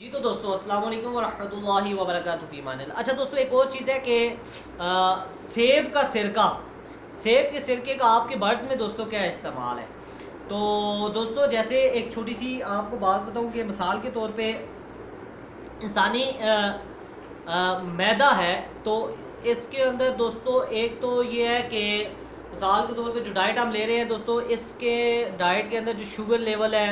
जी तो दोस्तों अस्सलाम वालेकुम वरहमतुल्लाहि वबरकातुहू फी अमानिल्लाह। अच्छा दोस्तों, एक और चीज़ है कि सेब का सिरका, सेब के सिरके का आपके बर्ड्स में दोस्तों क्या इस्तेमाल है। तो दोस्तों, जैसे एक छोटी सी आपको बात बताऊं कि मिसाल के तौर पे इंसानी मैदा है, तो इसके अंदर दोस्तों एक तो ये है कि मिसाल के तौर पे जो डाइट हम ले रहे हैं दोस्तों, इसके डाइट के अंदर जो शुगर लेवल है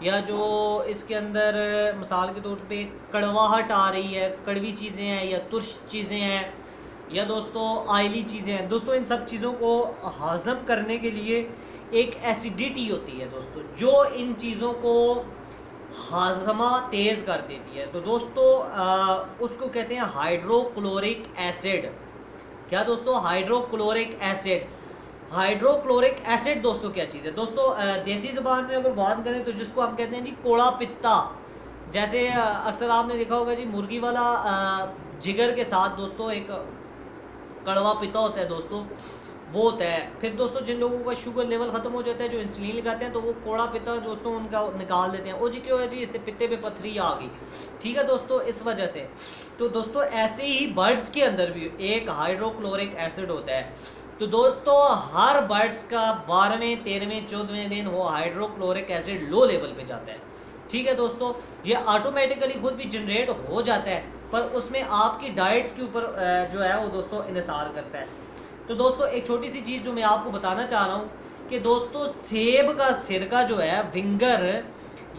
या जो इसके अंदर मिसाल के तौर पे कड़वाहट आ रही है, कड़वी चीज़ें हैं या तुर्श चीज़ें हैं या दोस्तों आयली चीज़ें हैं दोस्तों, इन सब चीज़ों को हज़म करने के लिए एक एसिडिटी होती है दोस्तों, जो इन चीज़ों को हाजमा तेज़ कर देती है। तो दोस्तों उसको कहते हैं हाइड्रोक्लोरिक एसिड। क्या दोस्तों? Hydrochloric acid. हाइड्रोक्लोरिक एसिड दोस्तों क्या चीज़ है दोस्तों? देसी ज़बान में अगर बात करें तो जिसको हम कहते हैं जी कोड़ा पित्ता। जैसे अक्सर आपने देखा होगा जी, मुर्गी वाला जिगर के साथ दोस्तों एक कड़वा पित्ता होता है दोस्तों, वो होता है। फिर दोस्तों जिन लोगों का शुगर लेवल ख़त्म हो जाता है, जो इंसुलिन लगाते हैं, तो वो कोड़ा पित्ता दोस्तों उनका निकाल देते हैं। ओ जी क्यों है जी? इससे पित्ते पे पथरी आ गई। ठीक है दोस्तों, इस वजह से। तो दोस्तों ऐसे ही बर्ड्स के अंदर भी एक हाइड्रोक्लोरिक एसिड होता है। तो दोस्तों हर बर्ड्स का 12वें 13वें 14वें दिन वो हाइड्रोक्लोरिक एसिड लो लेवल पे जाता है। ठीक है दोस्तों, ये ऑटोमेटिकली खुद भी जनरेट हो जाता है, पर उसमें आपकी डाइट्स के ऊपर जो है वो दोस्तों इन्हिसार करता है। तो दोस्तों एक छोटी सी चीज़ जो मैं आपको बताना चाह रहा हूँ कि दोस्तों सेब का सिरका जो है विंगर,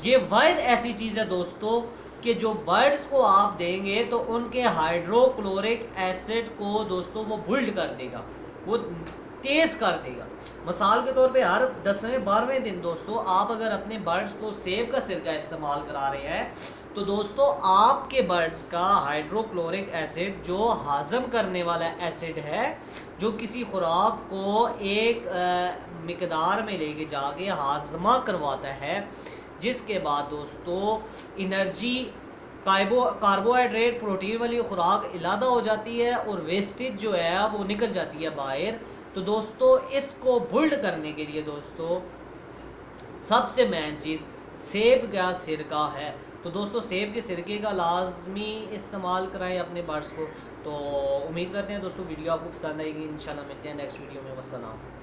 ये वाहिद ऐसी चीज़ है दोस्तों कि जो बर्ड्स को आप देंगे तो उनके हाइड्रोक्लोरिक एसिड को दोस्तों वो बिल्ड कर देगा, वो तेज़ कर देगा। मिसाल के तौर पे हर 10वें 12वें दिन दोस्तों आप अगर अपने बर्ड्स को सेब का सिरका इस्तेमाल करा रहे हैं, तो दोस्तों आपके बर्ड्स का हाइड्रोक्लोरिक एसिड जो हाज़म करने वाला एसिड है, जो किसी खुराक को एक मिकदार में लेके जाके हाजमा करवाता है, जिसके बाद दोस्तों एनर्जी, कार्बोहाइड्रेट, प्रोटीन वाली खुराक इलादा हो जाती है और वेस्टेज जो है वो निकल जाती है बाहर। तो दोस्तों इसको बिल्ड करने के लिए दोस्तों सबसे मेन चीज़ सेब का सिरका है। तो दोस्तों सेब के सिरके का लाजमी इस्तेमाल कराएं अपने बर्ड्स को। तो उम्मीद करते हैं दोस्तों वीडियो आपको पसंद आएगी। इंशाल्लाह मिलते हैं नेक्स्ट वीडियो में। वस्सलाम।